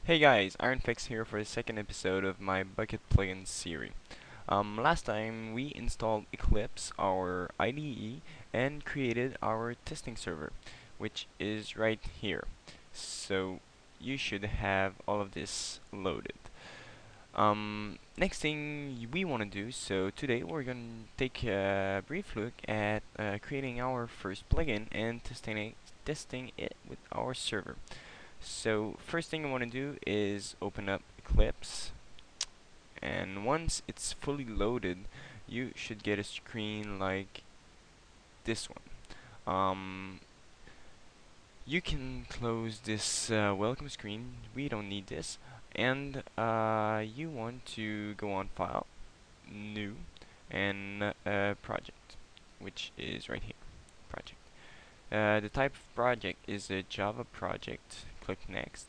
Hey guys, IronFix here for the second episode of my Bukkit plugin series. Last time we installed Eclipse, our IDE, and created our testing server, which is right here. So you should have all of this loaded. Next thing we want to do, so today we're going to take a brief look at creating our first plugin and testing it with our server. So first thing I want to do is open up Eclipse, and once it's fully loaded you should get a screen like this one. You can close this welcome screen, we don't need this, and you want to go on File, New, and Project, which is right here, Project. The type of project is a Java project. Click Next.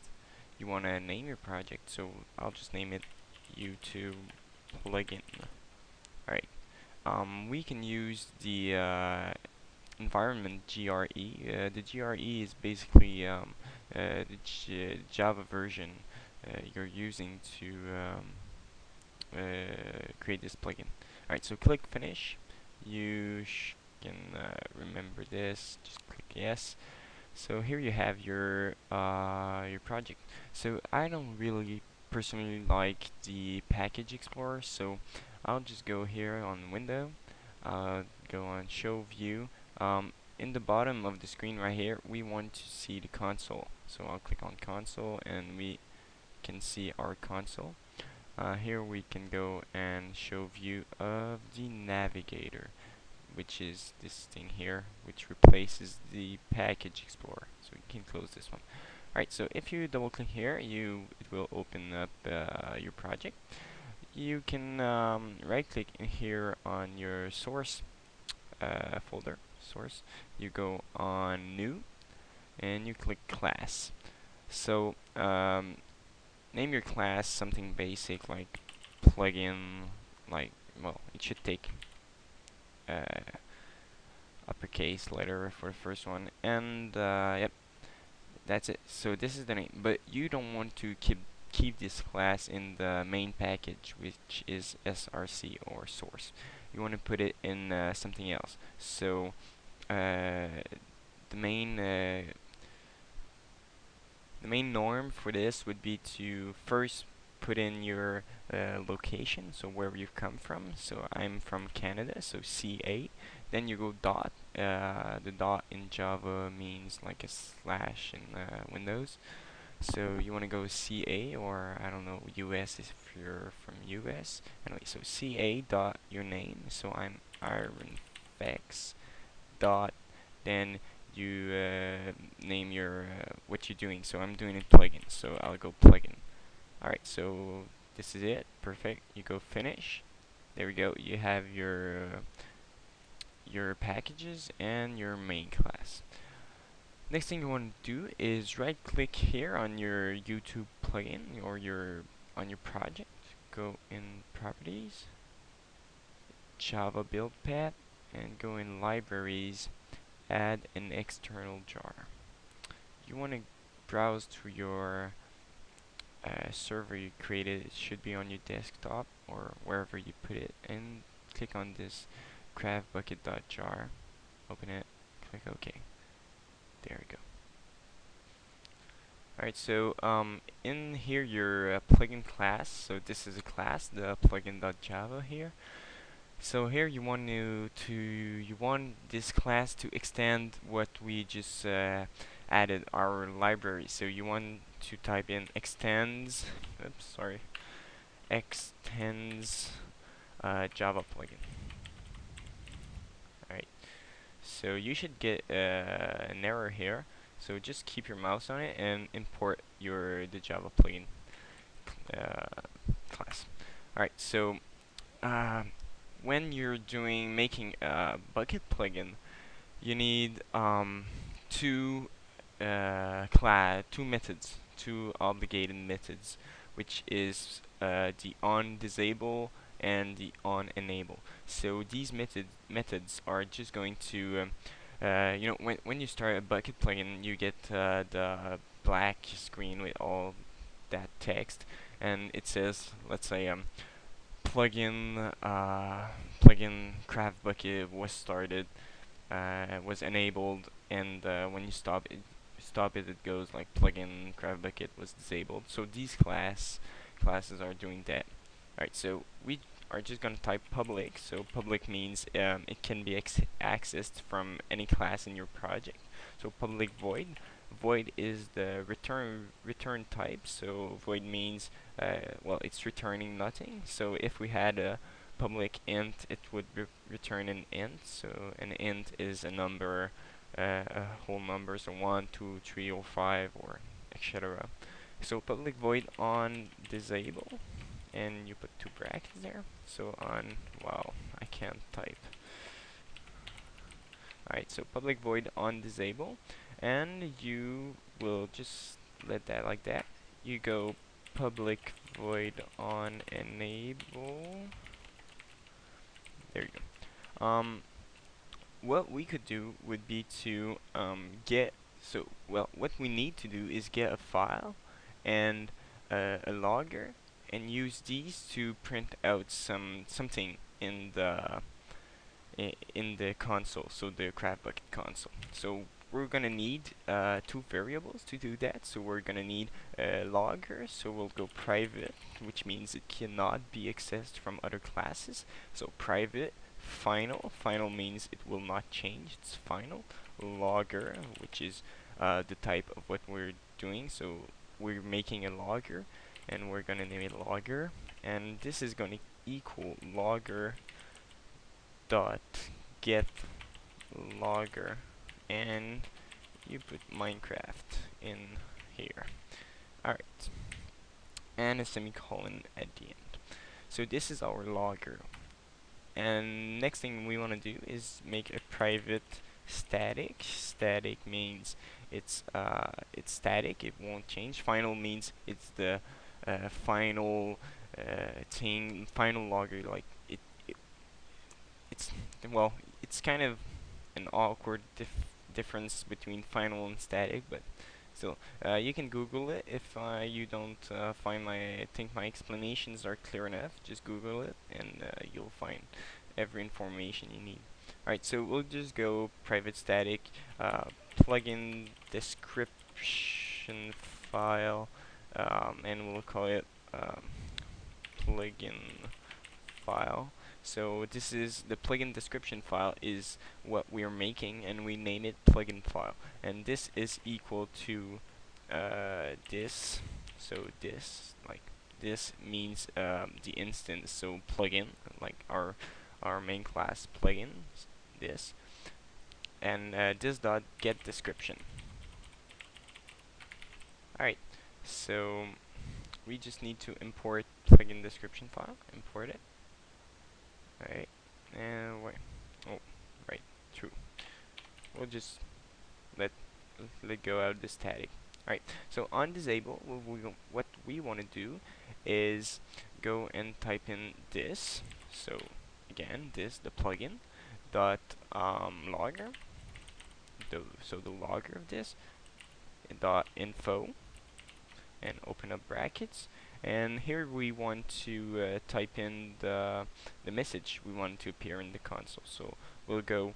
You want to name your project, so I'll just name it YouTube plugin. Alright. We can use the environment GRE. The GRE is basically the Java version you're using to create this plugin. Alright, so click Finish. You can remember this. Just click Yes. So here you have your project. So I don't really personally like the package explorer, so I'll just go here on Window, go on Show View. In the bottom of the screen right here, we want to see the console. So I'll click on Console, and we can see our console. Here we can go and show view of the navigator, which is this thing here, which replaces the package explorer. So you can close this one. Alright, so if you double click here, it will open up your project. You can right click in here on your source folder, source. You go on New, and you click Class. So name your class something basic like plugin, like, well, it should take uppercase letter for the first one, and yep, that's it. So this is the name, but you don't want to keep this class in the main package, which is src or source. You want to put it in something else. So the main norm for this would be to first put in your location, so wherever you've come from. So I'm from Canada, so CA. Then you go dot. The dot in Java means like a slash in Windows. So you want to go CA, or I don't know, US if you're from US. Anyway, so CA dot your name. So I'm IronFix dot. Then you name your what you're doing. So I'm doing a plugin, so I'll go plugin. Alright, so this is it. Perfect. You go Finish. There we go. You have your packages and your main class. Next thing you want to do is right click here on your YouTube plugin or on your project. Go in Properties, Java Build Path, and go in Libraries, add an external jar. You want to browse through your server you created. It should be on your desktop or wherever you put it, and click on this craftbukkit.jar. Open it, click OK. There we go. Alright, so in here your plugin class. So this is a class, the plugin.java here. So here you want you want this class to extend what we just added, our library. So you want to type in extends, extends Java plugin. Alright, so you should get an error here. So just keep your mouse on it and import the Java plugin class. Alright, so when you're making a Bukkit plugin, you need two methods, two obligated methods, which is the onDisable and the onEnable. So these methods are just going to you know, when you start a Bukkit plugin, you get the black screen with all that text, and it says, let's say, plugin Craft Bucket was started, was enabled, and when you stop it, it goes like plugin Craft Bucket was disabled. So these classes are doing that. Alright, so we are just gonna type public. So public means it can be accessed from any class in your project. So public void. Void is the return type. So void means well, it's returning nothing. So if we had a public int, it would return an int. So an int is a number, a whole number, so 1, 2, 3, or 5, or etc. So public void on disable, and you put two brackets there. So on, wow, I can't type. Alright, so public void on disable, and you will just let that like that. You go public void on enable. There you go. What we could do would be to what we need to do is get a file and a logger, and use these to print out something in the console, so the CraftBucket console. So we're gonna need two variables to do that. So we're gonna need a logger, so we'll go private, which means it cannot be accessed from other classes. So private final. Final means it will not change, it's final. Logger, which is the type of what we're doing. So we're making a logger, and we're gonna name it logger, and this is gonna equal logger dot get logger, and you put Minecraft in here. Alright, and a semicolon at the end. So this is our logger, and next thing we want to do is make a private static. Static means it's static, it won't change. Final means it's the final final logger. Like it's well, it's kind of an awkward difference between final and static, but still, you can Google it if you don't think my explanations are clear enough. Just Google it, and you'll find every information you need. Alright, so we'll just go private static plugin description file, and we'll call it plugin file. So this is the plugin description file is what we are making, and we name it plugin file, and this is equal to this. So this means the instance, so plugin, like our main class plugin, this, and this dot get description. Alright, so we just need to import plugin description file. Import it. Alright, and wait. Oh, right, true. We'll just let go out of the static. Alright, so on disable, what we want to do is go and type in this. So again, this, the plugin dot logger. So the logger of this dot info, and open up brackets, and here we want to type in the message we want to appear in the console. So we'll go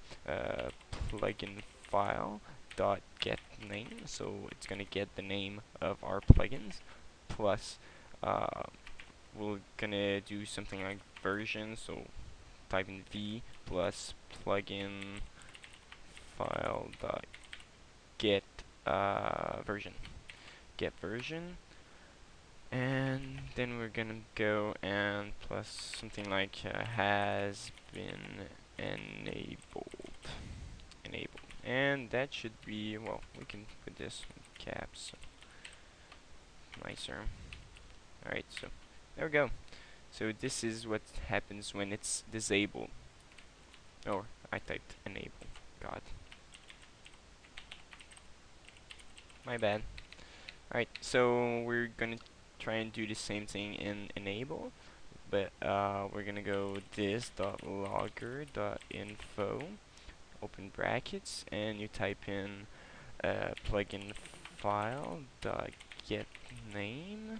plugin file dot get name, so it's gonna get the name of our plugins, plus we're gonna do something like version, so type in v plus plugin file dot get version, get version, and then we're gonna go and plus something like has been enabled, and that should be, well, we can put this in caps, so nicer. Alright, so there we go. So this is what happens when it's disabled. Oh, I typed enable, god, my bad. Alright, so we're gonna try and do the same thing in enable, but we're gonna go this dot logger dot info, open brackets, and you type in plugin file dot get name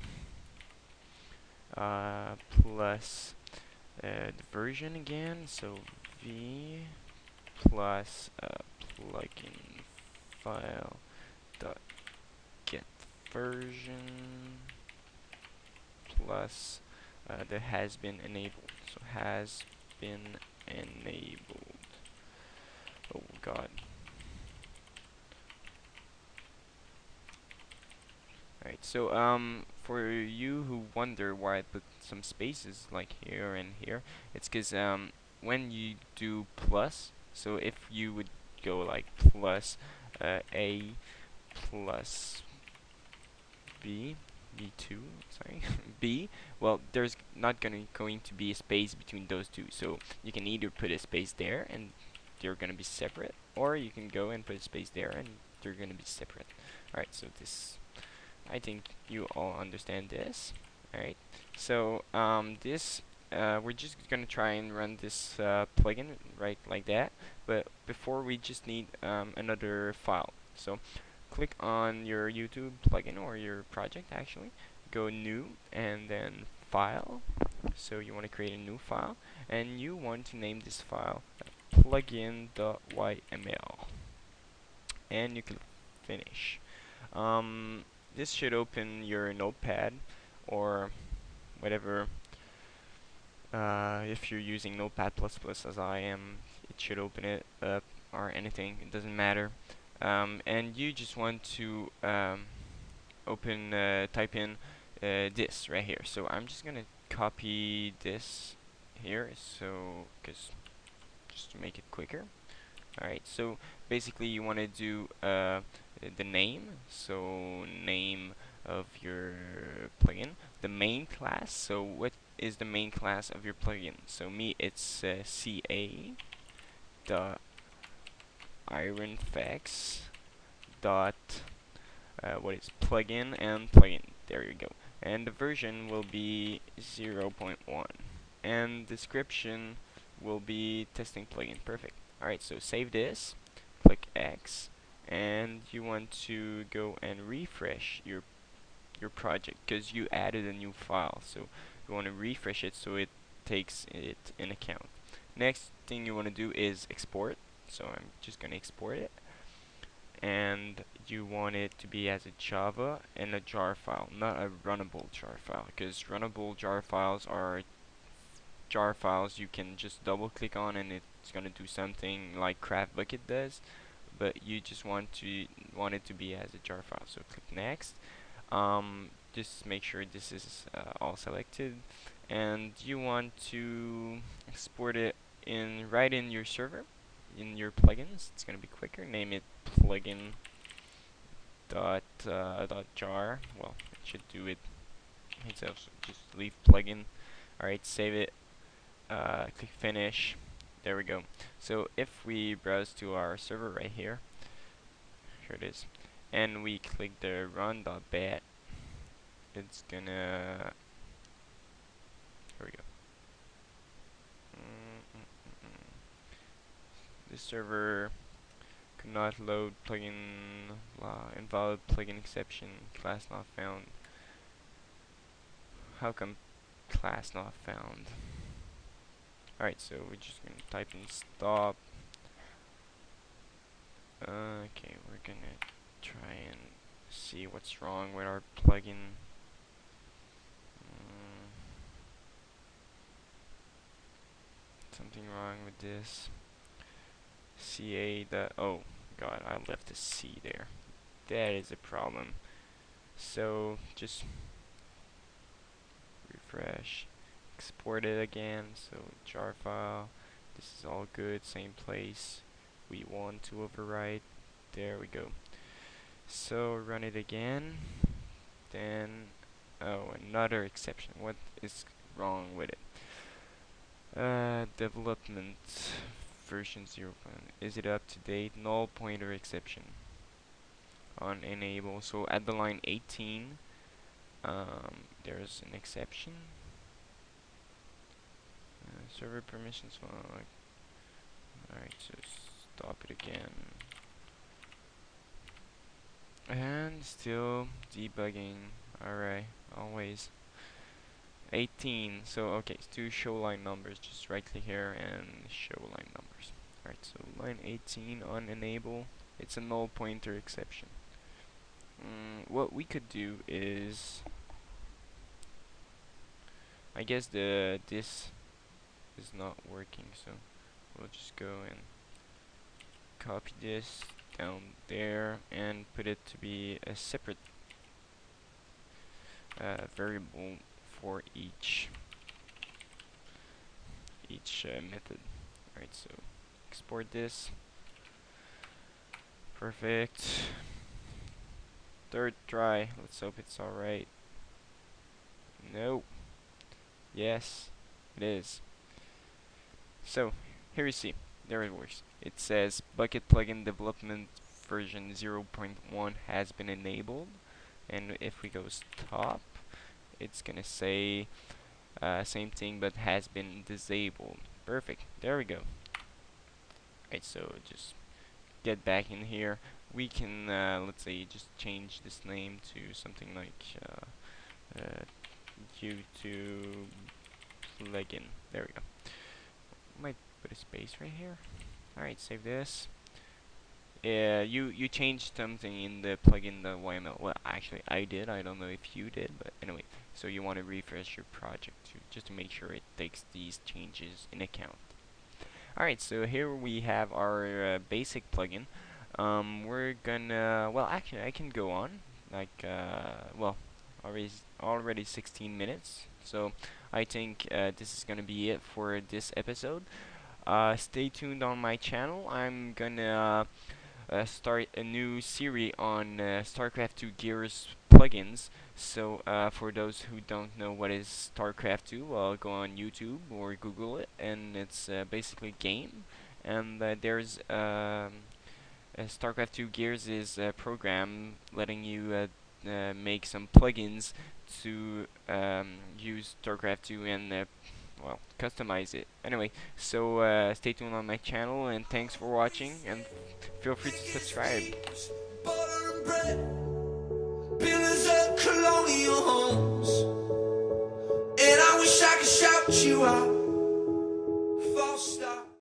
plus the version again, so v plus plugin file dot get version plus that has been enabled. So has been enabled. Oh god. Alright, so for you who wonder why I put some spaces like here and here, it's because when you do plus, so if you would go like plus a plus b, b2, sorry, b, well, there's not going to be a space between those two, so you can either put a space there and they're gonna be separate, or you can go and put a space there and they're gonna be separate. Alright, so this, I think you all understand this. Alright, so this we're just gonna try and run this plugin right like that, but before we just need another file. So click on your YouTube plugin or your project actually, go new and then file. So you want to create a new file and you want to name this file plugin.yml and you click finish. This should open your notepad or whatever. If you're using Notepad++ as I am, it should open it up, or anything, it doesn't matter. And you just want to type in this right here. So I'm just gonna copy this here, so just to make it quicker. Alright, so basically you want to do the name, so name of your plugin, the main class, so what is the main class of your plugin? So me, it's ca dot ironfx dot what is plugin and plugin, there you go, and the version will be 0.1 and description will be testing plugin. Perfect. Alright, so save this, click X, and you want to go and refresh your project because you added a new file, so you want to refresh it so it takes it in account. Next thing you want to do is export, so I'm just going to export it, and you want it to be as a Java and a jar file, not a runnable jar file, because runnable jar files are jar files you can just double click on and it's gonna do something like Craft Bukkit does, but you just want it to be as a jar file. So click next. Just make sure this is all selected, and you want to export it right in your server, in your plugins. It's gonna be quicker. Name it plugin dot jar. Well, it should do it itself. So just leave plugin. Alright, save it. Click finish. There we go. So if we browse to our server right here, here it is, and we click the run.bat, it's gonna, here we go. This server could not load plugin, invalid plugin exception, class not found. How come class not found? Alright, so we're just gonna type in stop. Okay, we're gonna try and see what's wrong with our plugin. Something wrong with this. Oh god, I left a C there. That is a problem. So just refresh, export it again. So jar file. This is all good. Same place. We want to overwrite. There we go. So run it again. Then, oh, another exception. What is wrong with it? Development version 0. Is it up to date? Null pointer exception on enable. So at the line 18, there's an exception. Server permissions. Alright, so stop it again. And still debugging. Alright, always. 18. So okay, it's two show line numbers. Just right click here and show line numbers. Alright, so line 18 on enable. It's a null pointer exception. What we could do is, I guess this is not working, so we'll just go and copy this down there and put it to be a separate variable for each method. Alright, so export this. Perfect. Third try. Let's hope it's alright. No. Yes, it is. So here you see. There it works. It says Bukkit plugin development version 0.1 has been enabled. And if we go stop, it's gonna say same thing but has been disabled. Perfect. There we go. Right, so just get back in here. We can let's say just change this name to something like YouTube plugin. There we go. Might put a space right here. Alright, save this. You changed something in the plugin, the YML. Well, actually, I did. I don't know if you did, but anyway. So you want to refresh your project just to make sure it takes these changes in account. Alright, so here we have our basic plugin. We're gonna, well, actually, I can go on. Like, well, already 16 minutes. So I think this is gonna be it for this episode. Stay tuned on my channel. I'm gonna start a new series on StarCraft 2 Gears plugins. So for those who don't know what is StarCraft 2, well, go on YouTube or Google it, and it's basically a game. And there's StarCraft 2 Gears is a program letting you make some plugins to use StarCraft 2 and well, customize it. Anyway, so stay tuned on my channel, and thanks for watching, and feel free to subscribe. Butter and bread, builders of colonial homes, and I wish I could shout you out.